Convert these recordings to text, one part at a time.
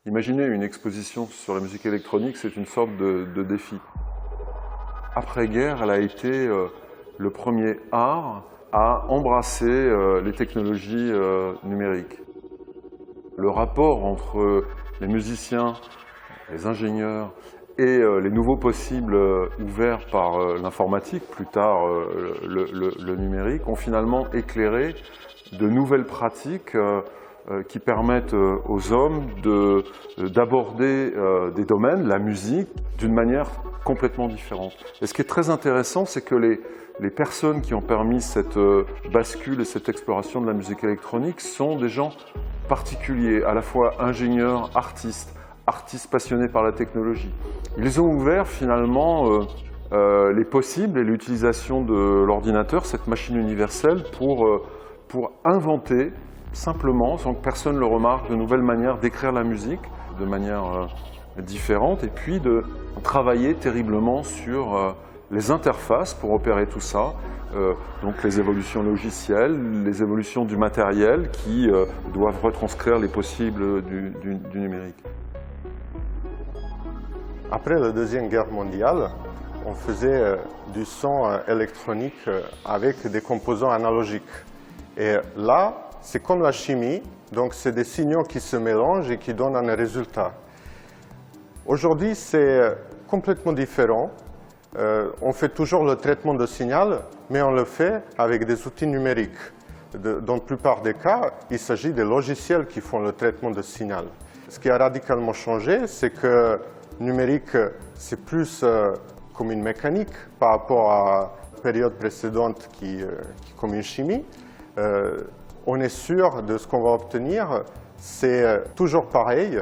Imaginez une exposition sur la musique électronique, c'est une sorte de défi. Après-guerre, elle a été le premier art à embrasser les technologies numériques. Le rapport entre les musiciens, les ingénieurs et les nouveaux possibles ouverts par l'informatique, plus tard le numérique, ont finalement éclairé de nouvelles pratiques qui permettent aux hommes d'aborder des domaines, la musique, d'une manière complètement différente. Et ce qui est très intéressant, c'est que les personnes qui ont permis cette bascule et cette exploration de la musique électronique sont des gens particuliers, à la fois ingénieurs, artistes passionnés par la technologie. Ils ont ouvert finalement les possibles et l'utilisation de l'ordinateur, cette machine universelle, pour inventer simplement, sans que personne le remarque, de nouvelles manières d'écrire la musique de manière différente, et puis de travailler terriblement sur les interfaces pour opérer tout ça, donc les évolutions logicielles, les évolutions du matériel qui doivent retranscrire les possibles du numérique. Après la Deuxième Guerre mondiale, on faisait du son électronique avec des composants analogiques. Et là, c'est comme la chimie, donc c'est des signaux qui se mélangent et qui donnent un résultat. Aujourd'hui, c'est complètement différent. On fait toujours le traitement de signal, mais on le fait avec des outils numériques. Dans la plupart des cas, il s'agit des logiciels qui font le traitement de signal. Ce qui a radicalement changé, c'est que le numérique, c'est plus comme une mécanique par rapport à la période précédente qui comme une chimie. On est sûr de ce qu'on va obtenir, c'est toujours pareil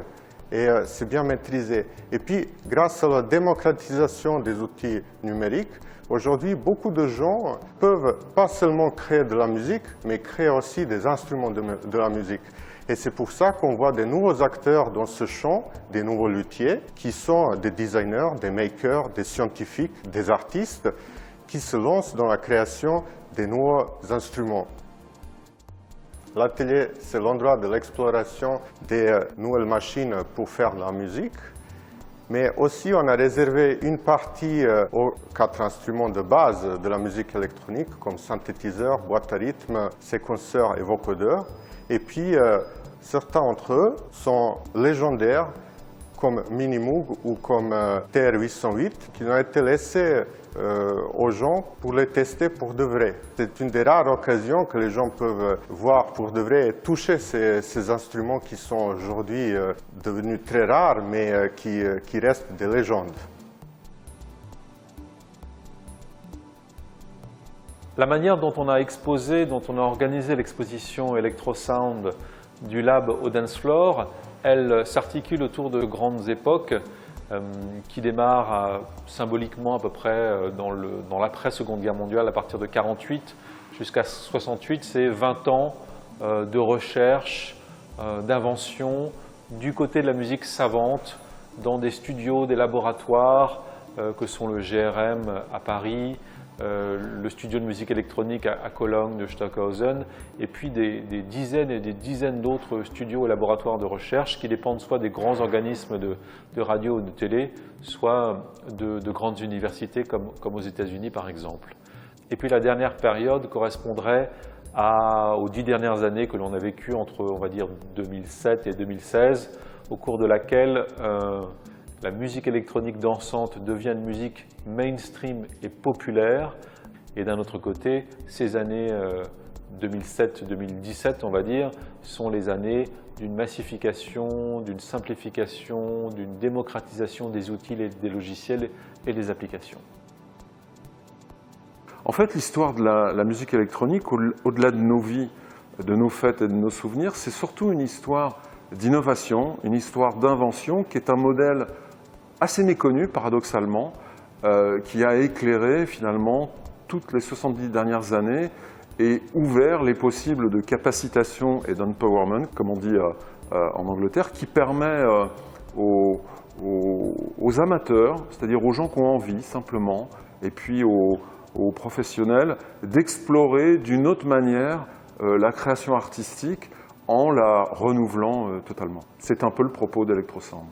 et c'est bien maîtrisé. Et puis, grâce à la démocratisation des outils numériques, aujourd'hui, beaucoup de gens peuvent pas seulement créer de la musique, mais créer aussi des instruments de la musique. Et c'est pour ça qu'on voit des nouveaux acteurs dans ce champ, des nouveaux luthiers, qui sont des designers, des makers, des scientifiques, des artistes, qui se lancent dans la création des nouveaux instruments. L'atelier, c'est l'endroit de l'exploration des nouvelles machines pour faire de la musique. Mais aussi, on a réservé une partie aux 4 instruments de base de la musique électronique, comme synthétiseur, boîte à rythme, séquenceur et vocodeur. Et puis, certains d'entre eux sont légendaires, comme Minimoog ou comme TR-808, qui ont été laissés aux gens pour les tester pour de vrai. C'est une des rares occasions que les gens peuvent voir pour de vrai et toucher ces instruments qui sont aujourd'hui devenus très rares, mais qui restent des légendes. La manière dont on a exposé, dont on a organisé l'exposition Electrosound du Lab au Dance Floor, elle s'articule autour de grandes époques qui démarrent symboliquement à peu près dans l'après-Seconde Guerre mondiale, à partir de 1948 jusqu'à 1968. C'est 20 ans de recherche, d'invention du côté de la musique savante, dans des studios, des laboratoires que sont le GRM à Paris, le studio de musique électronique à Cologne de Stockhausen, et puis des dizaines et des dizaines d'autres studios et laboratoires de recherche qui dépendent soit des grands organismes de radio ou de télé, soit de grandes universités comme aux États-Unis par exemple. Et puis la dernière période correspondrait aux 10 dernières années que l'on a vécues entre, on va dire, 2007 et 2016, au cours de laquelle la musique électronique dansante devient une musique mainstream et populaire. Et d'un autre côté, ces années 2007-2017, on va dire, sont les années d'une massification, d'une simplification, d'une démocratisation des outils, des logiciels et des applications. En fait, l'histoire de la musique électronique, au-delà de nos vies, de nos fêtes et de nos souvenirs, c'est surtout une histoire d'innovation, une histoire d'invention qui est un modèle assez méconnu, paradoxalement, qui a éclairé finalement toutes les 70 dernières années et ouvert les possibles de capacitation et d'empowerment, comme on dit en Angleterre, qui permet aux amateurs, c'est-à-dire aux gens qui ont envie simplement, et puis aux professionnels, d'explorer d'une autre manière la création artistique en la renouvelant totalement. C'est un peu le propos d'Electrosound.